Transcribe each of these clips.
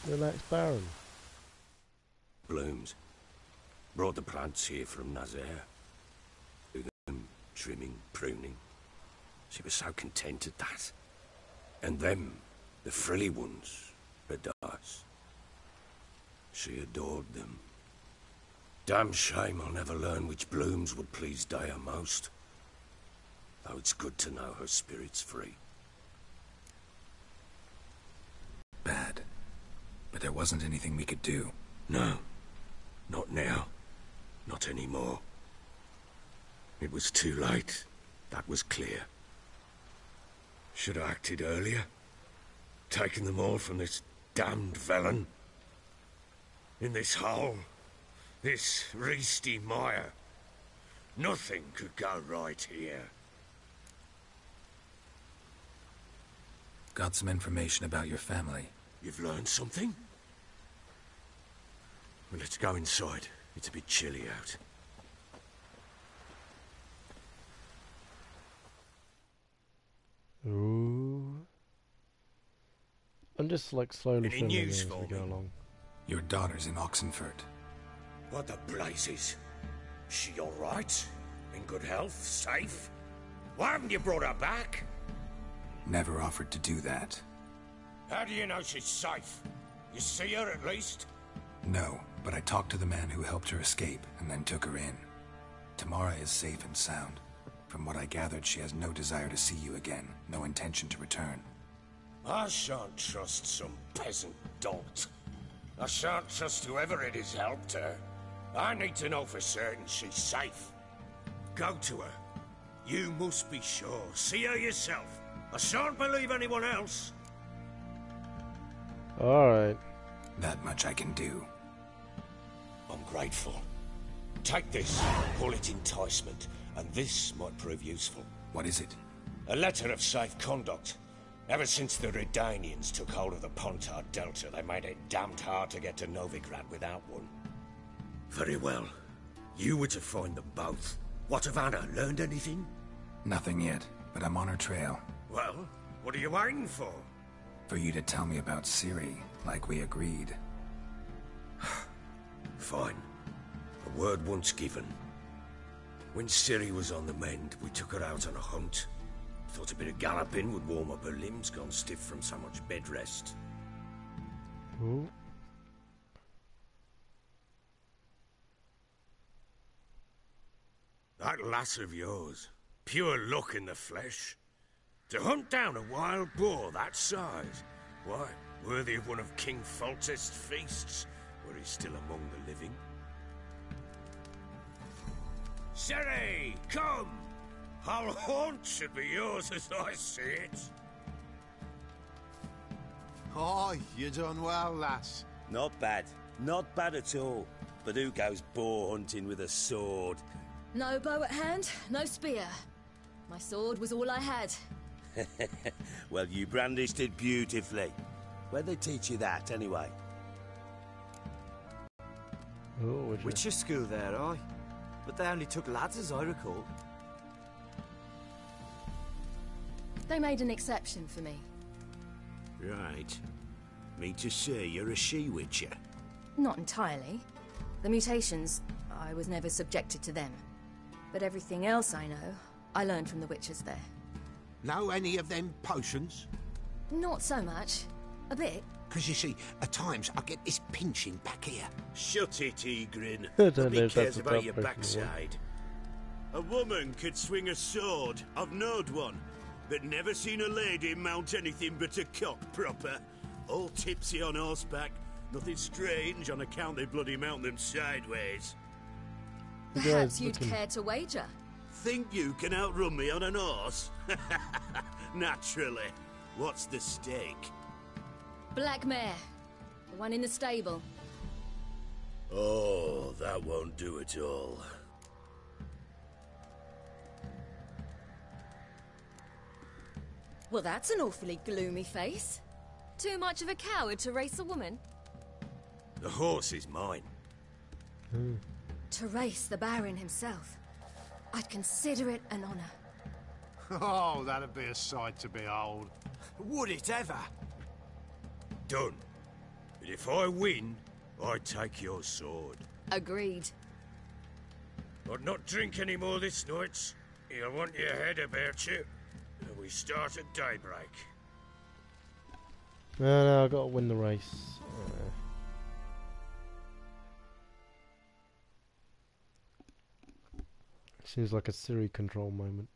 Relax, Baron. Blooms. Brought the plants here from Nazaire. Do them trimming, pruning. She was so content at that. And them, the frilly ones, Adas. She adored them. Damn shame I'll never learn which blooms would please Dea most. Though it's good to know her spirit's free. Bad. But there wasn't anything we could do. No. Not now. Not anymore. It was too late. That was clear. Should have acted earlier. Taken them all from this damned villain. In this hole. This reesty mire. Nothing could go right here. Got some information about your family. You've learned something? Well, let's go inside. It's a bit chilly out. Ooh. I'm just like slowly Any filming news as for we go me? along. Your daughter's in Oxenfurt. What the blazes? She all right? In good health? Safe? Why haven't you brought her back? Never offered to do that. How do you know she's safe? You see her at least? No, but I talked to the man who helped her escape and then took her in. Tamara is safe and sound. From what I gathered, she has no desire to see you again, no intention to return. I shan't trust some peasant dolt. I shan't trust whoever it is helped her. I need to know for certain she's safe. Go to her. You must be sure. See her yourself. I shan't believe anyone else. Alright. That much I can do. I'm grateful. Take this, call it enticement, and this might prove useful. What is it? A letter of safe conduct. Ever since the Redanians took hold of the Pontar Delta, they made it damned hard to get to Novigrad without one. Very well. You were to find them both. What of Anna? Learned anything? Nothing yet, but I'm on her trail. Well, what are you waiting for? For you to tell me about Ciri, like we agreed. Fine. A word once given. When Ciri was on the mend, we took her out on a hunt. Thought a bit of galloping would warm up her limbs, gone stiff from so much bed rest. Ooh. That lass of yours, pure luck in the flesh. To hunt down a wild boar that size, why, worthy of one of King Foltest's feasts, where he's still among the living. Ciri, come! Whole haunt should be yours as I see it. Oh, you done well, lass. Not bad. Not bad at all. But who goes boar hunting with a sword? No bow at hand, no spear. My sword was all I had. Well, you brandished it beautifully. Where'd they teach you that, anyway? Oh, would you? Witcher school there, aye. But they only took lads, as I recall. They made an exception for me. Right. Mean to say you're a she-witcher? Not entirely. The mutations, I was never subjected to them. But everything else I know, I learned from the witches there. Know any of them potions? Not so much. A bit. Because you see, at times I get this pinching back here. Shut it, Egrin. I don't know Nobody if that's cares a about top your potion or backside. A woman could swing a sword. I've knowed one. But never seen a lady mount anything but a cock proper. All tipsy on horseback. Nothing strange on account they bloody mount them sideways. You Perhaps guys you'd looking- care to wager. Think you can outrun me on an horse? Naturally. What's the stake? Black mare. The one in the stable. Oh, that won't do at all. Well, that's an awfully gloomy face. Too much of a coward to race a woman. The horse is mine. To race the Baron himself. I'd consider it an honor. Oh, that'd be a sight to behold. Would it ever? Done. But if I win, I take your sword. Agreed. I'd not drink any more this night. You'll want your head about you. And we start at daybreak. No, I gotta win the race. Seems like a Siri control moment.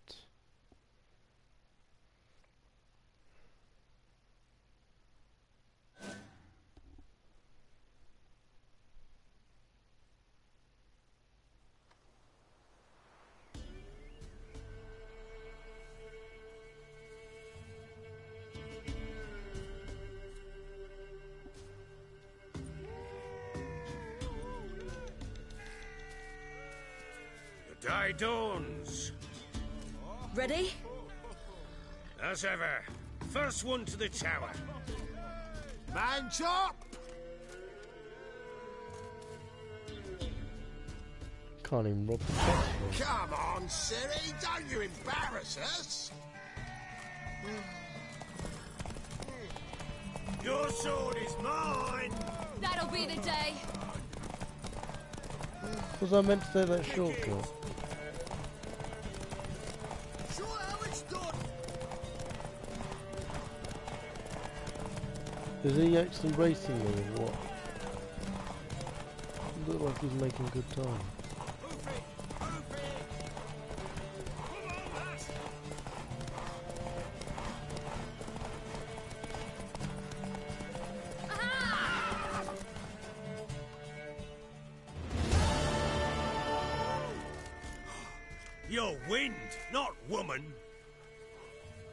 The day dawns. Ready? As ever, first one to the tower. Man chop! Can't even rob the petrol. Come on, Siri, don't you embarrass us! Your sword is mine! That'll be the day. Was I meant to say that shortcut? Sure how it's done! Is he actually racing me or what? Look like he's making good time. You're wind, not woman.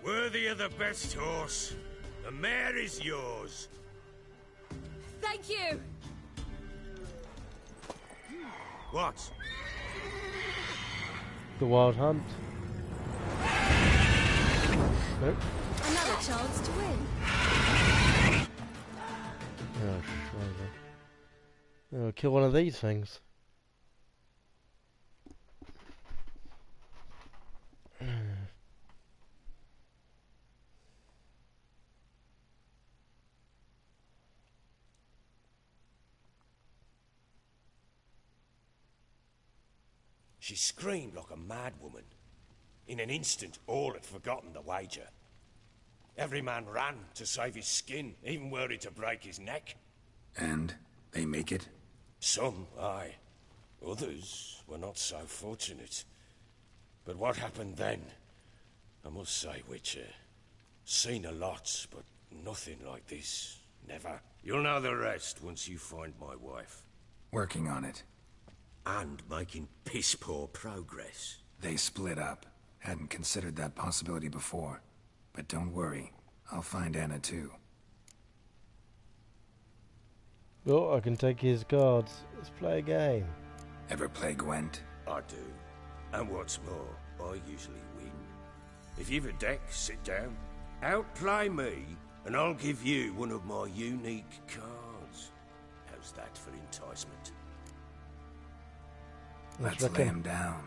Worthy of the best horse. The mare is yours. Thank you. What? The Wild Hunt. Nope. Another chance to win. Oh, shit. Oh, kill one of these things. She screamed like a mad woman. In an instant, all had forgotten the wager. Every man ran to save his skin, even were it to break his neck. And they make it? Some, aye. Others were not so fortunate. But what happened then? I must say, Witcher, seen a lot, but nothing like this. Never. You'll know the rest once you find my wife. Working on it. And making piss-poor progress. They split up. Hadn't considered that possibility before. But don't worry, I'll find Anna too. Oh, I can take his cards. Let's play a game. Ever play Gwent? I do. And what's more, I usually win. If you've a deck, sit down. Outplay me, and I'll give you one of my unique cards. How's that for enticement? Let's lay him down.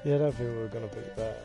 Yeah, I don't think we were going to beat that.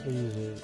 Easy.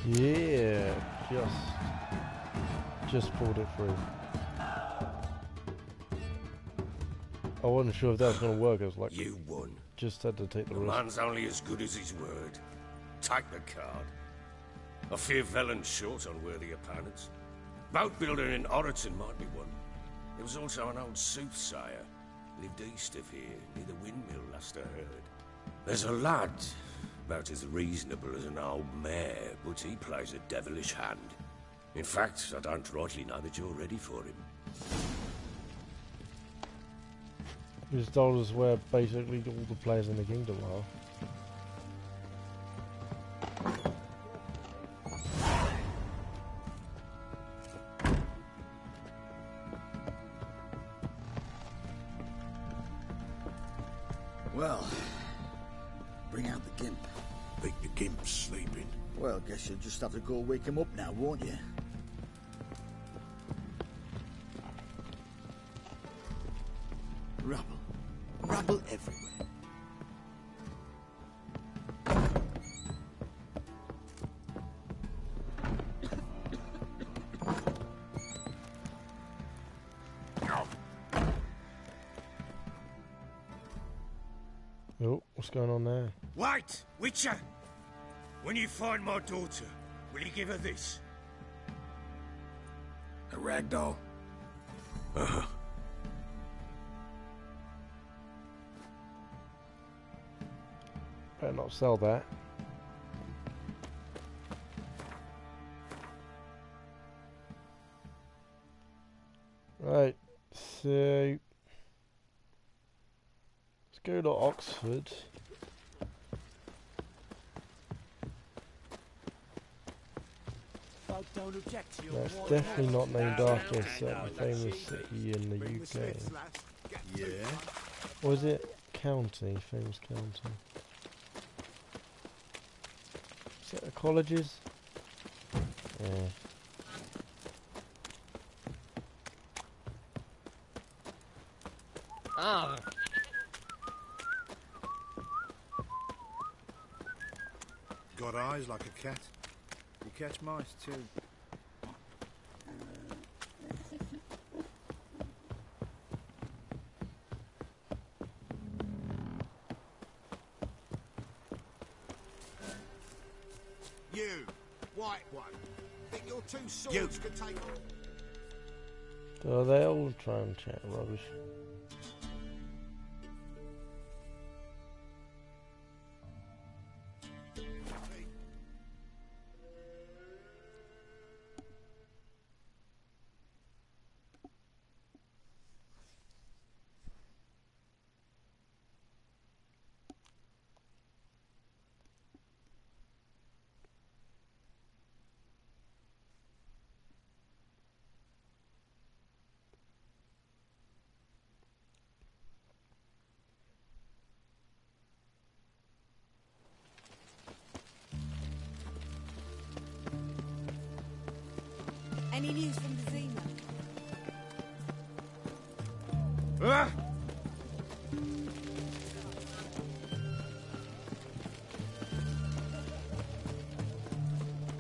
Yeah, just pulled it through. I wasn't sure if that was going to work. I was like, You won. just had to take the The risk. man's only as good as his word. Take the card. I fear Velen's short on worthy opponents. Boat builder in Oroton might be one. There was also an old soothsayer. Lived east of here, near the windmill, last I heard. There's a lad, about as reasonable as an old mare, but he plays a devilish hand. In fact, I don't rightly know that you're ready for him. His dollars where basically all the players in the kingdom are. Well, bring out the gimp. Think the gimp's sleeping. Well, guess you'll just have to go wake him up now, won't you? Rubble. Rubble everywhere. What's going on there? Wait, Witcher! When you find my daughter, will you give her this? A rag doll. Uh-huh. Better not sell that. Right, so let's go to Oxford. Don't object to your That's war. definitely not named after a certain famous city in the UK. Yeah. Or is it county? Famous county. Set of colleges? Yeah. Ah. Got eyes like a cat. You catch mice too. You, white one. Think your two swords could take... So they all try and chat rubbish. Any news from the Zima? Ah!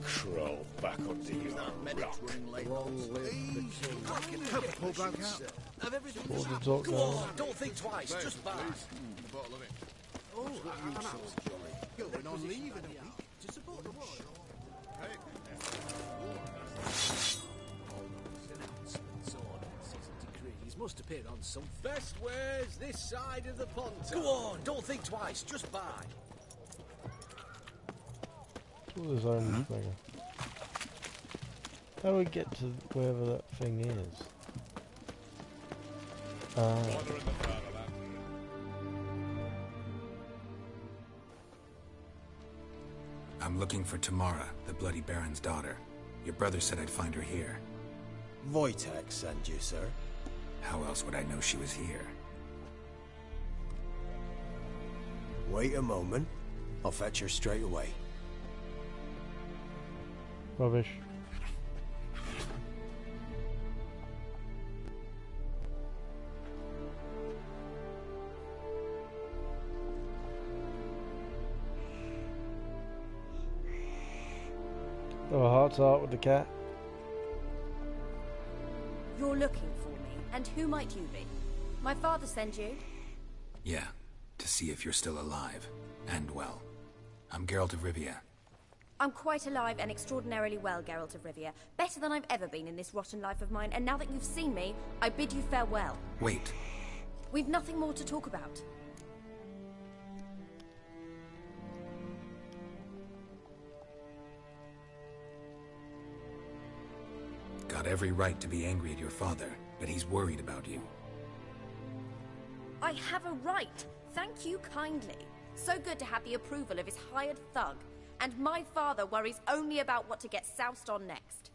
Crawl back under your rock. Pull back out. Have everything. What the talk Go now? on, don't think twice, just buy. Going on leave in a week to support the war. Must appear on some best wares this side of the pond. Go on, don't think twice, just buy. All his own thing. How do we get to wherever that thing is? I'm looking for Tamara, the Bloody Baron's daughter. Your brother said I'd find her here. Wojtek sent you, sir. How else would I know she was here? Wait a moment. I'll fetch her straight away. Rubbish. Oh, a heart to heart with the cat. You're looking for me, and who might you be? My father sent you? Yeah, to see if you're still alive. And well. I'm Geralt of Rivia. I'm quite alive and extraordinarily well, Geralt of Rivia. Better than I've ever been in this rotten life of mine, and now that you've seen me, I bid you farewell. Wait. We've nothing more to talk about. Got every right to be angry at your father, but he's worried about you. I have a right. Thank you kindly. So good to have the approval of his hired thug. And my father worries only about what to get soused on next.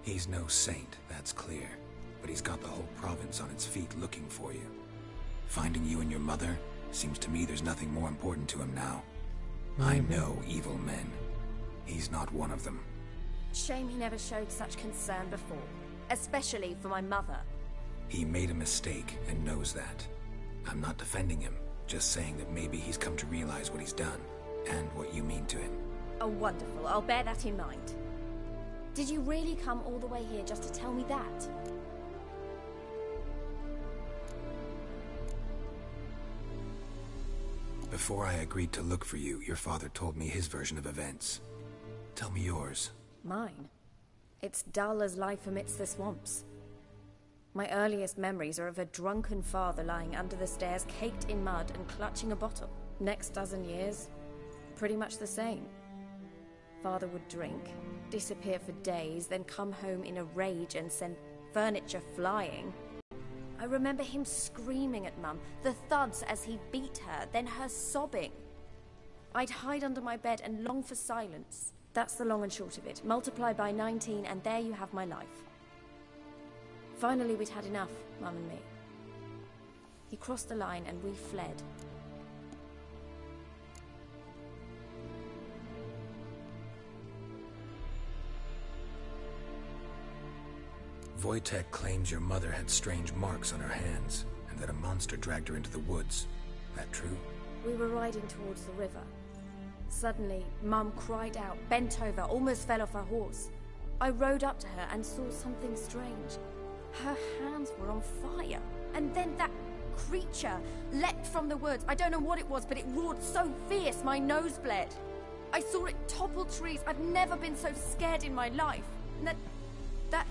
He's no saint, that's clear. But he's got the whole province on its feet looking for you. Finding you and your mother, seems to me there's nothing more important to him now. I know evil men. He's not one of them. Shame he never showed such concern before. Especially for my mother. He made a mistake and knows that. I'm not defending him, just saying that maybe he's come to realize what he's done, and what you mean to him. Oh, wonderful. I'll bear that in mind. Did you really come all the way here just to tell me that? Before I agreed to look for you, your father told me his version of events. Tell me yours. Mine? It's dull as life amidst the swamps. My earliest memories are of a drunken father lying under the stairs, caked in mud and clutching a bottle. Next dozen years, pretty much the same. Father would drink, disappear for days, then come home in a rage and send furniture flying. I remember him screaming at Mum, the thuds as he beat her, then her sobbing. I'd hide under my bed and long for silence. That's the long and short of it. Multiply by 19 and there you have my life. Finally we'd had enough, Mum and me. He crossed the line and we fled. Wojtek claims your mother had strange marks on her hands, and that a monster dragged her into the woods. That true? We were riding towards the river. Suddenly, Mum cried out, bent over, almost fell off her horse. I rode up to her and saw something strange. Her hands were on fire. And then that creature leapt from the woods. I don't know what it was, but it roared so fierce my nose bled. I saw it topple trees. I've never been so scared in my life. And that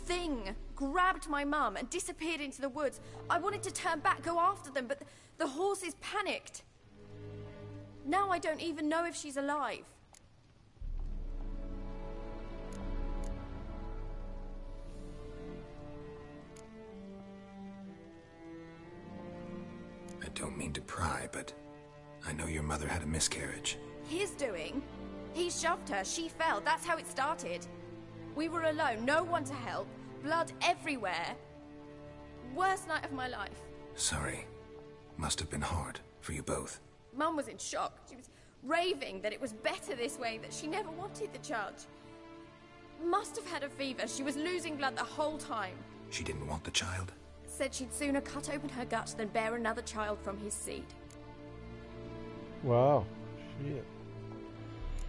thing grabbed my mum and disappeared into the woods. I wanted to turn back, go after them, but the horses panicked. Now I don't even know if she's alive. I don't mean to pry, but I know your mother had a miscarriage. His doing? He shoved her, she fell, that's how it started. We were alone, no one to help, blood everywhere. Worst night of my life. Sorry. Must have been hard for you both. Mum was in shock. She was raving that it was better this way, that she never wanted the charge. Must have had a fever. She was losing blood the whole time. She didn't want the child? Said she'd sooner cut open her gut than bear another child from his seed. Wow. Shit.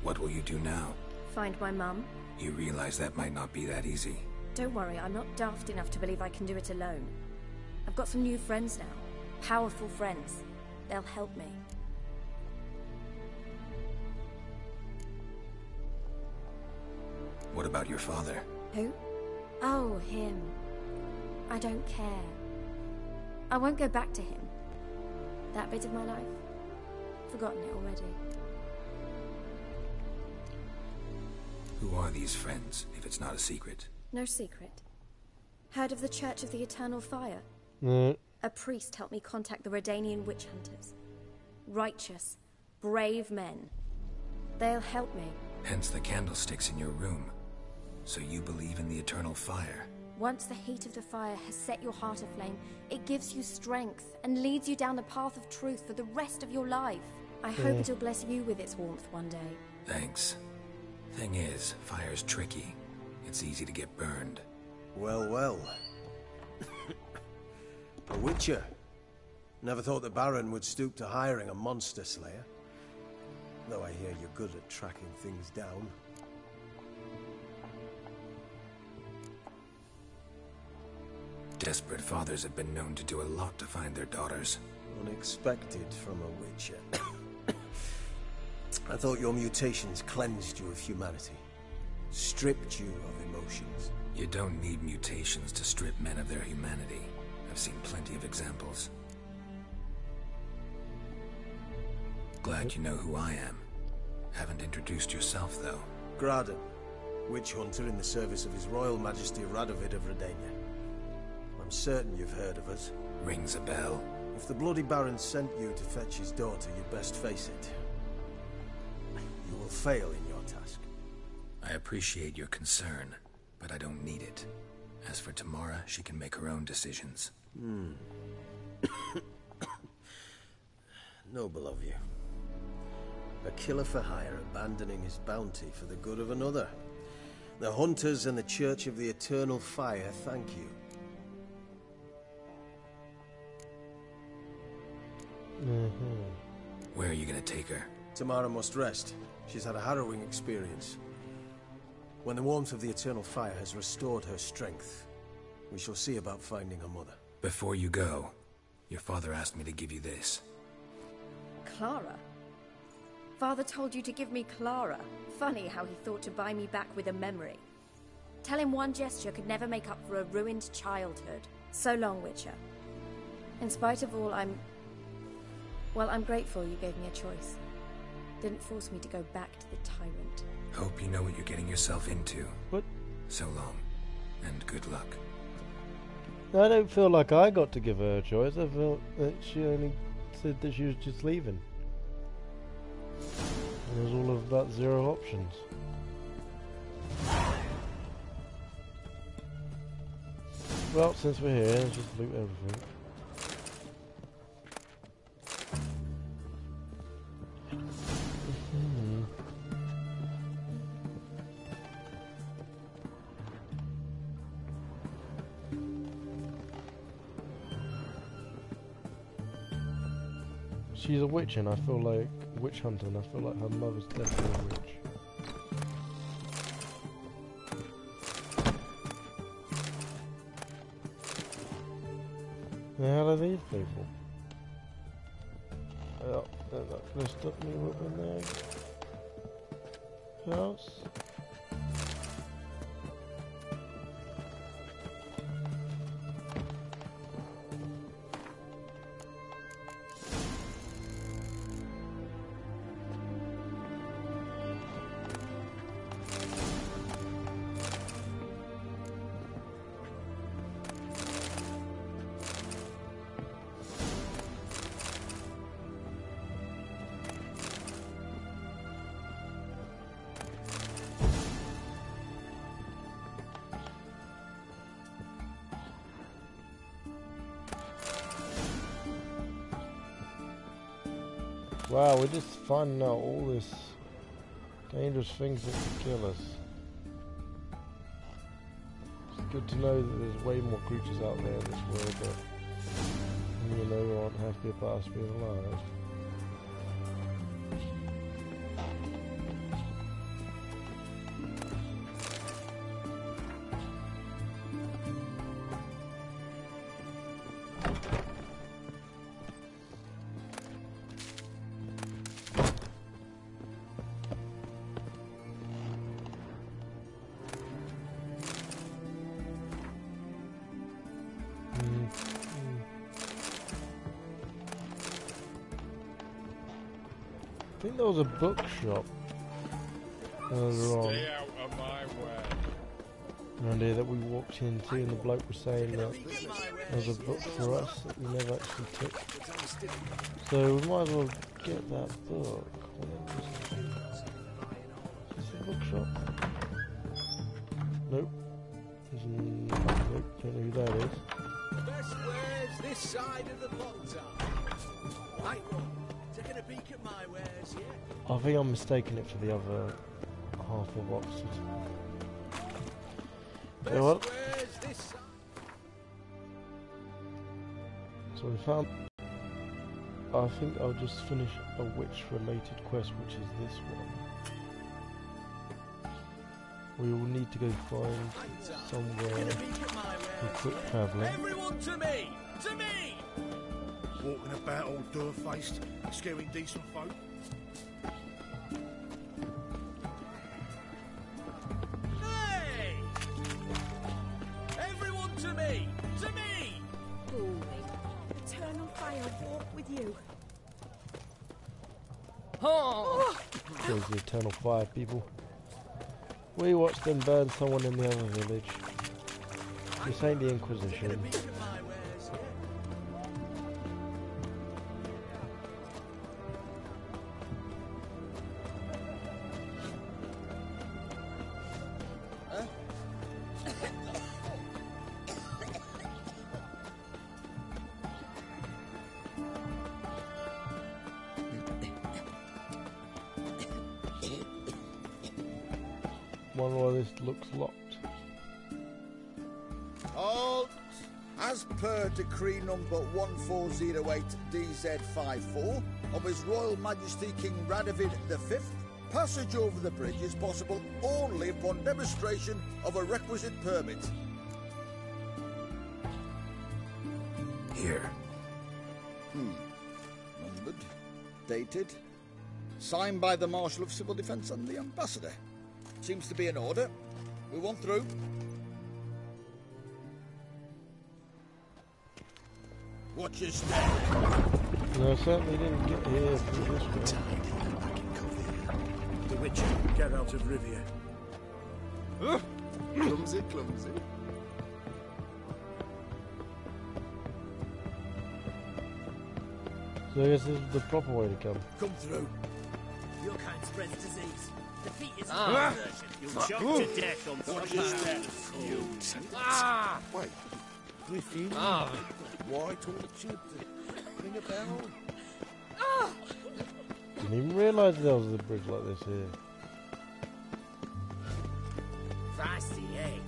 What will you do now? Find my mum. You realize that might not be that easy. Don't worry, I'm not daft enough to believe I can do it alone. I've got some new friends now. Powerful friends. They'll help me. What about your father? Who? Oh, him. I don't care. I won't go back to him. That bit of my life. Forgotten it already. Who are these friends, if it's not a secret? No secret. Heard of the Church of the Eternal Fire? A priest helped me contact the Redanian witch hunters. Righteous, brave men. They'll help me. Hence the candlesticks in your room. So you believe in the eternal fire? Once the heat of the fire has set your heart aflame, it gives you strength and leads you down the path of truth for the rest of your life. I hope it'll bless you with its warmth one day. Thanks. Thing is, fire's tricky. It's easy to get burned. Well, well. A witcher. Never thought the Baron would stoop to hiring a monster slayer. Though I hear you're good at tracking things down. Desperate fathers have been known to do a lot to find their daughters. Unexpected from a witcher. I thought your mutations cleansed you of humanity. Stripped you of emotions. You don't need mutations to strip men of their humanity. I've seen plenty of examples. Glad you know who I am. Haven't introduced yourself, though. Graden, witch hunter in the service of His Royal Majesty Radovid of Redania. I'm certain you've heard of us. Rings a bell. If the Bloody Baron sent you to fetch his daughter, you'd best face it. You will fail in your task. I appreciate your concern, but I don't need it. As for Tamara, she can make her own decisions. Noble of you. A killer for hire abandoning his bounty for the good of another. The Hunters and the Church of the Eternal Fire thank you. Where are you gonna take her? Tamara must rest. She's had a harrowing experience. When the warmth of the eternal fire has restored her strength, we shall see about finding her mother. Before you go, your father asked me to give you this. Clara? Father told you to give me Clara. Funny how he thought to buy me back with a memory. Tell him one gesture could never make up for a ruined childhood. So long, Witcher. In spite of all, I'm grateful you gave me a choice. Didn't force me to go back to the tyrant. Hope you know what you're getting yourself into. What? So long, and good luck. I don't feel like I got to give her a choice. I felt that she only said that she was just leaving. It was all about 0 options. Well, since we're here, let's just loot everything. She's a witch, and I feel like witch hunter, and I feel like her mother's definitely a witch. The hell are these people? Oh, they're not gonna stop me whooping their house. Wow, we're just finding out all this dangerous things that can kill us. It's good to know that there's way more creatures out there in this world that, you know, aren't happy about us being alive. I think there was a bookshop earlier on. Stay out of my way. Around here that we walked into, and the bloke was saying that there was a book for us that we never actually took. So we might as well get that book. Is this a bookshop? Nope. Nope, don't know who that is. Best wares this side of the pond. Right one. Taking a peek at my wares, yeah? I think I'm mistaking it for the other half of Oxford. Best what? wares this side. So we found... I think I'll just finish a witch-related quest, which is this one. We will need to go find somewhere for quick travelling. Everyone to me! To me! Walking about all door-faced, scaring decent folk. Hey! Everyone to me! To me! Holy, eternal fire walk with you. Oh! Kills the eternal fire, people. We watched them burn someone in the other village. This ain't the Inquisition. One why this looks locked. Halt! As per decree number 1408 DZ54 of His Royal Majesty King Radovid V, Passage over the bridge is possible only upon demonstration of a requisite permit. Here. Numbered. Dated. Signed by the Marshal of Civil Defence and the Ambassador. Seems to be in order. Move on through. Watch your step. No, I certainly didn't get here through this way. The Witcher, get out of Rivia. Clumsy, clumsy. So I guess this is the proper way to come. Come through. Your kind spreads disease. Defeat is You'll choke to death on watch your step. Wait, Griffin? Why tortured? Ring a bell? Didn't even realise there was a bridge like this here. Feisty, eh?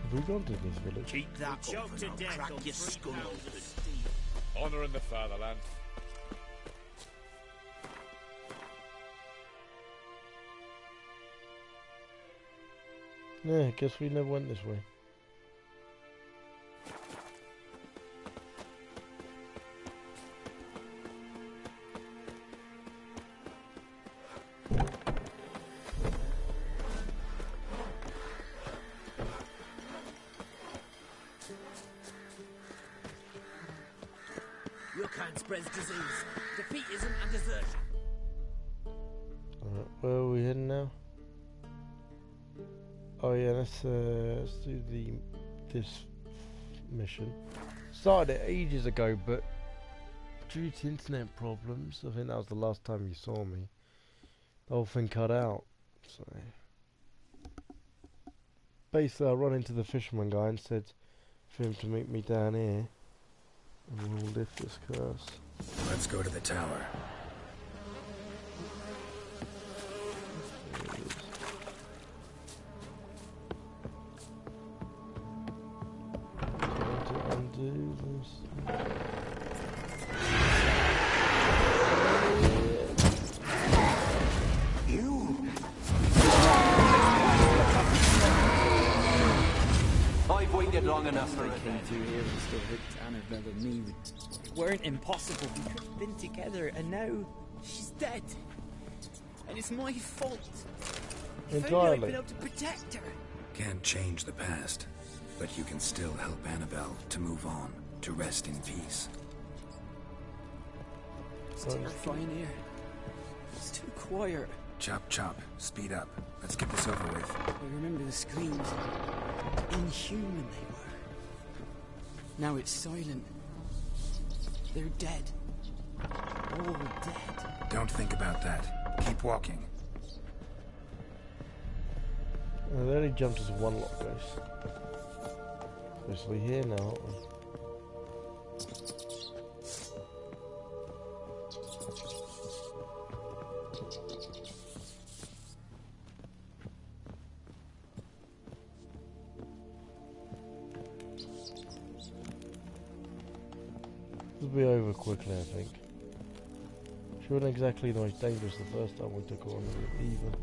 Have we gone to this village? Keep that choke to death crack your skull over the Honour in the fatherland. Yeah, guess we never went this way. Your kind spreads disease. Defeatism and desertion. Alright, where are we heading now? Oh yeah, let's do this mission. Started it ages ago, but due to internet problems, I think that was the last time you saw me. The whole thing cut out. So basically, I run into the fisherman guy and said for him to meet me down here, and we'll lift this curse. Let's go to the tower. Undo this. I've waited long enough for it. Came through here and still hit Annabelle and me. It weren't impossible. We could have been together, and now she's dead. And it's my fault. If only I'd been able to protect her. Can't change the past, but you can still help Annabelle to move on, to rest in peace. It's terrifying here. It's too quiet. Chop, chop. Speed up. Let's get this over with. I remember the screams. Inhuman they were. Now it's silent. They're dead. All dead. Don't think about that. Keep walking. They only jumped us one lock, guys. Obviously here now, aren't we? This will be over quickly, I think. She wasn't exactly the most dangerous the first time we took her on either.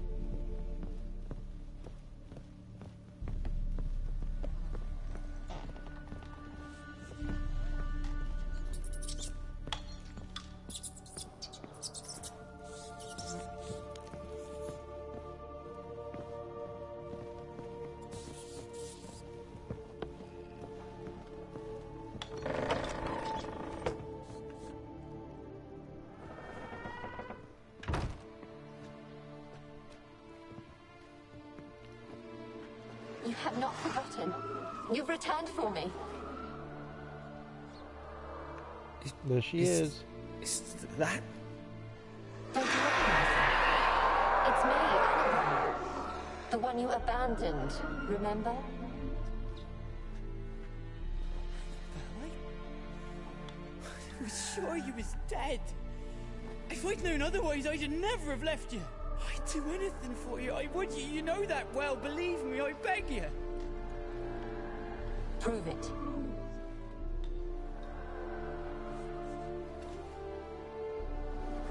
You have not forgotten. You've returned for me. There she is. Is that? Don't you recognize her? It's me, Annabelle. The one you abandoned, remember? I was sure you was dead. If I'd known otherwise, I'd never have left you. I'd do anything for you. I would. You know that well. Believe me, I beg you. Prove it.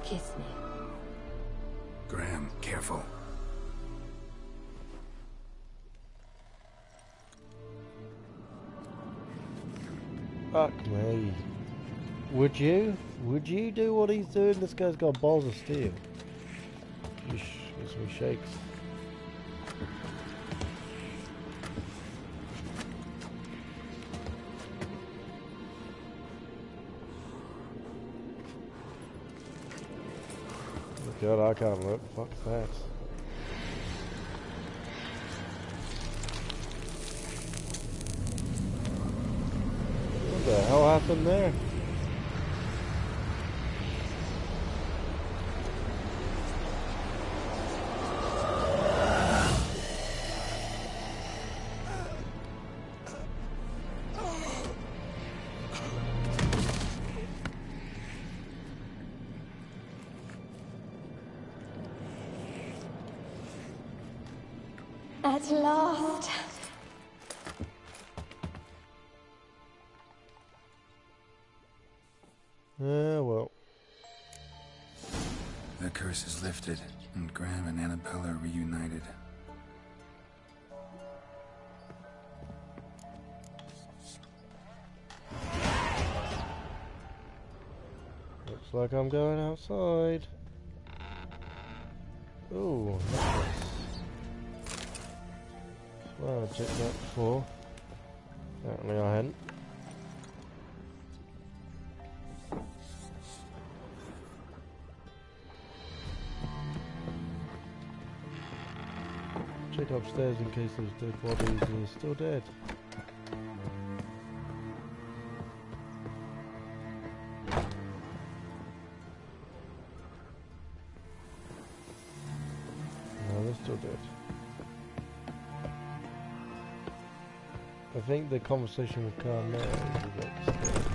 Kiss me. Graham, careful. Fuck me. Would you? Would you do what he's doing? This guy's got balls of steel. Gives me shakes. God, I can't look. Fuck that. What the hell happened there? At last. Yeah, well. The curse is lifted, and Graham and Annabella are reunited. Looks like I'm going outside. Ooh, necklace. Well, I checked that before. Apparently I hadn't. Check upstairs in case those dead bodies are still dead. No, they're still dead. I think the conversation with Carmel is upstairs.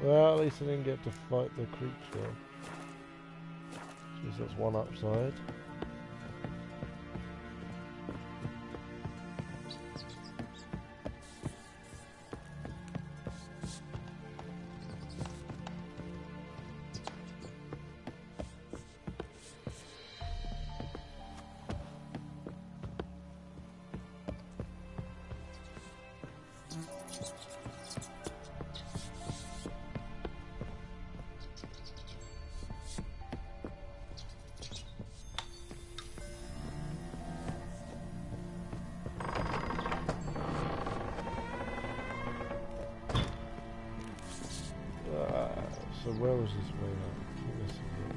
Well, at least I didn't get to fight the creature. Jeez, that's one upside. So where was this way up? This is it.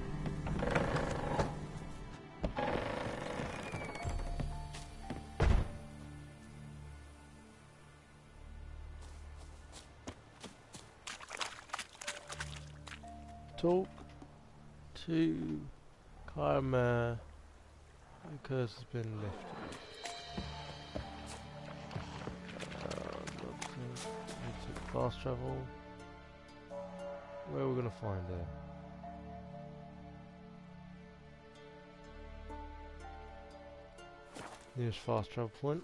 Talk to Karma. The curse has been lifted. Fast travel. Where are we going to find her? Nearest fast travel point.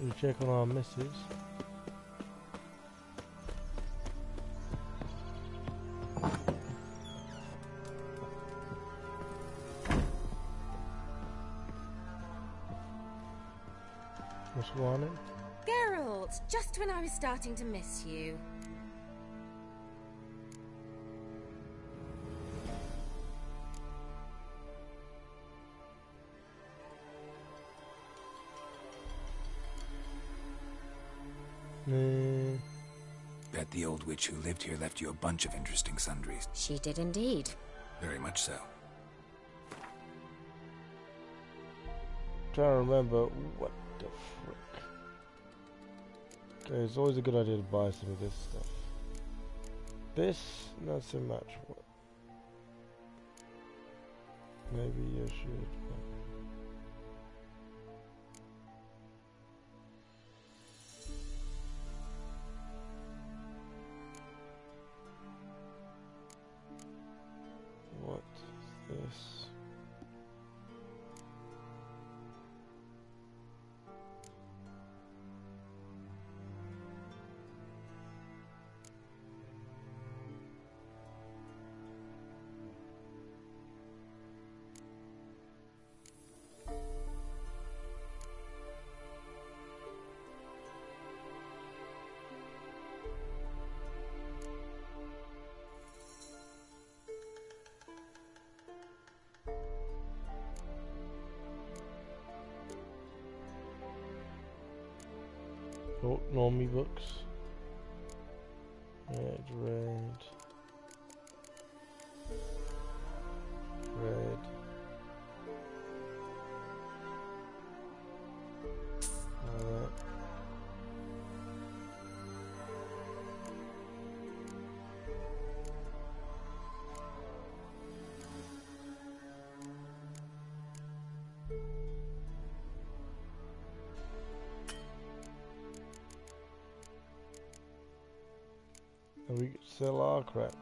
We check on our misses. What's going on? Geralt, just when I was starting to miss you. Bet the old witch who lived here left you a bunch of interesting sundries. She did indeed. Very much so. Trying to remember what the frick. Okay, it's always a good idea to buy some of this stuff. This, not so much. What? Maybe you should. What is this? Oh, normie books. Red. And we sell our crap.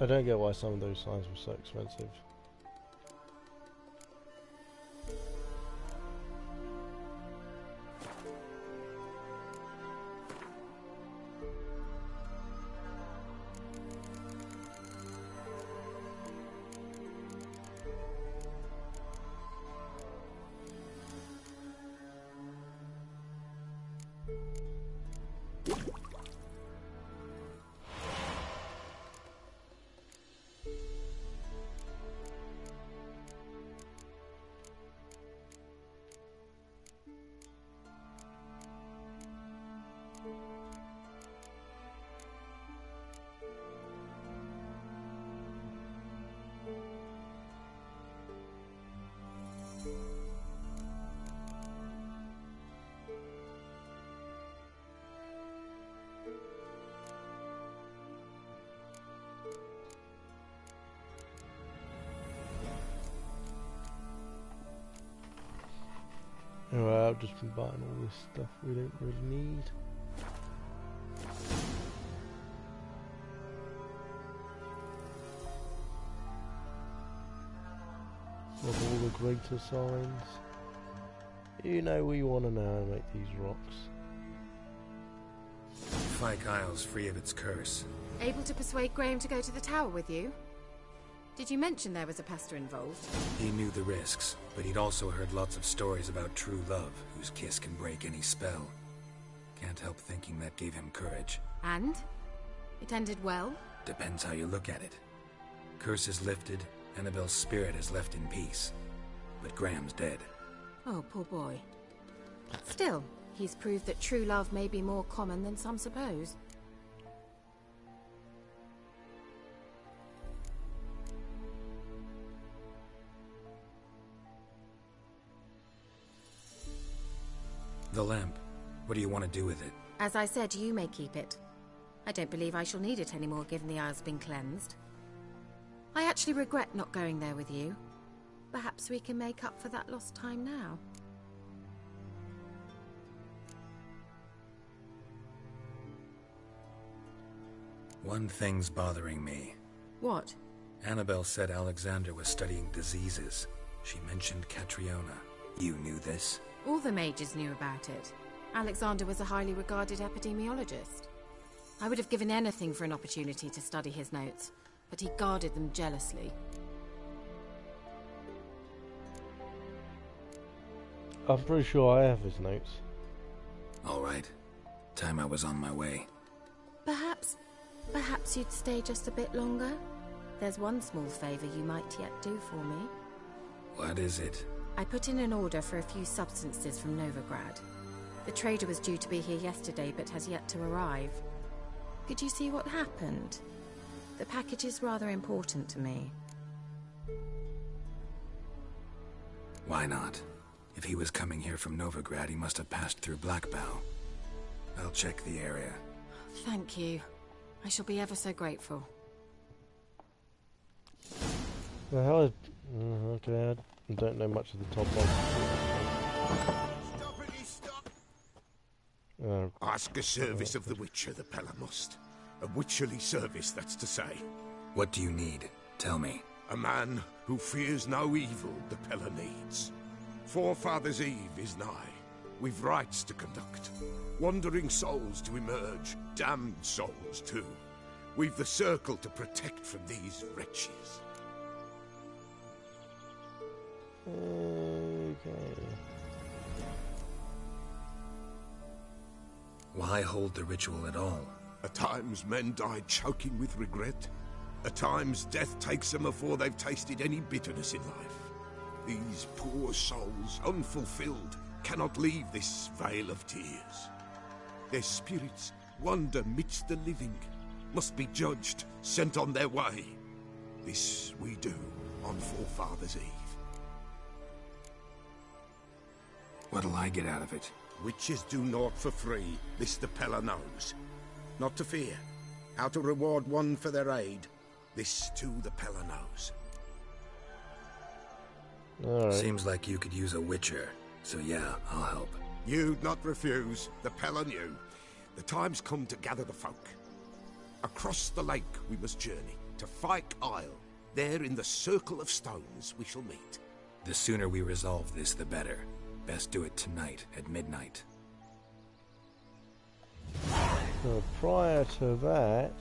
I don't get why some of those signs were so expensive. Well, I've just been buying all this stuff we don't really need. Of all the greater signs. You know we want to know how to make these rocks. Fyke Isle's free of its curse. Able to persuade Graham to go to the tower with you? Did you mention there was a pester involved? He knew the risks, but he'd also heard lots of stories about true love, whose kiss can break any spell. Can't help thinking that gave him courage. And? It ended well? Depends how you look at it. Curse is lifted, Annabelle's spirit is left in peace. But Graham's dead. Oh, poor boy. Still, he's proved that true love may be more common than some suppose. The lamp. What do you want to do with it? As I said, you may keep it. I don't believe I shall need it anymore, given the Isle's been cleansed. I actually regret not going there with you. Perhaps we can make up for that lost time now. One thing's bothering me. What? Annabelle said Alexander was studying diseases. She mentioned Catriona. You knew this? All the mages knew about it. Alexander was a highly regarded epidemiologist. I would have given anything for an opportunity to study his notes, but he guarded them jealously. I'm pretty sure I have his notes. All right. Time I was on my way. Perhaps you'd stay just a bit longer? There's one small favor you might yet do for me. What is it? I put in an order for a few substances from Novigrad. The trader was due to be here yesterday, but has yet to arrive. Could you see what happened? The package is rather important to me. Why not? If he was coming here from Novigrad, he must have passed through Blackbow. I'll check the area. Thank you. I shall be ever so grateful. The hell is... okay, I don't know much of the top one. Ask a service of the Witcher, the Pella must. A witcherly service, that's to say. What do you need? Tell me. A man who fears no evil the Pella needs. Forefathers' Eve is nigh. We've rites to conduct. Wandering souls to emerge. Damned souls, too. We've the circle to protect from these wretches. Okay. Why hold the ritual at all? At times men die choking with regret. At times death takes them before they've tasted any bitterness in life. These poor souls, unfulfilled, cannot leave this vale of tears. Their spirits wander midst the living, must be judged, sent on their way. This we do on Forefathers' Eve. What'll I get out of it? Witches do naught for free, this the Pella knows. Not to fear. How to reward one for their aid, this too the Pella knows. Right. Seems like you could use a witcher, so yeah, I'll help. You'd not refuse, the Pella knew. The time's come to gather the folk. Across the lake we must journey, to Fyke Isle. There in the circle of stones we shall meet. The sooner we resolve this, the better. Best do it tonight, at midnight. So prior to that,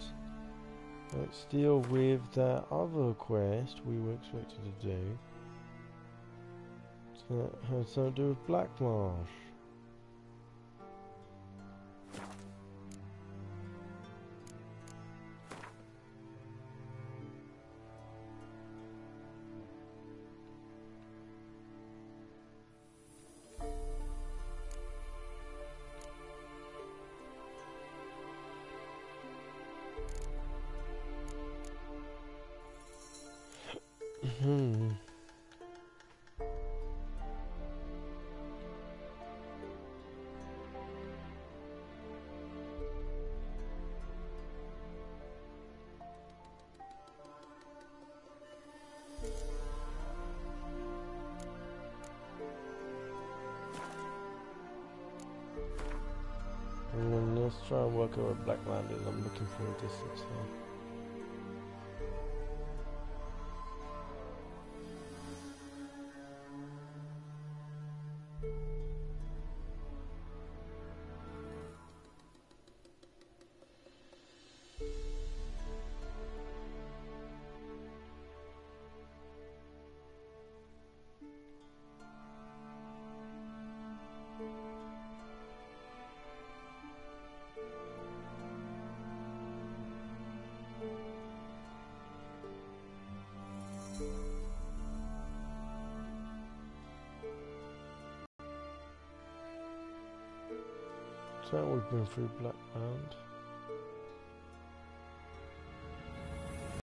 let's deal with that other quest we were expected to do. So that has something to do with Black Marsh. And then let's try and work out where Blackland is. I'm looking for a distance here. So we've been through Blackland.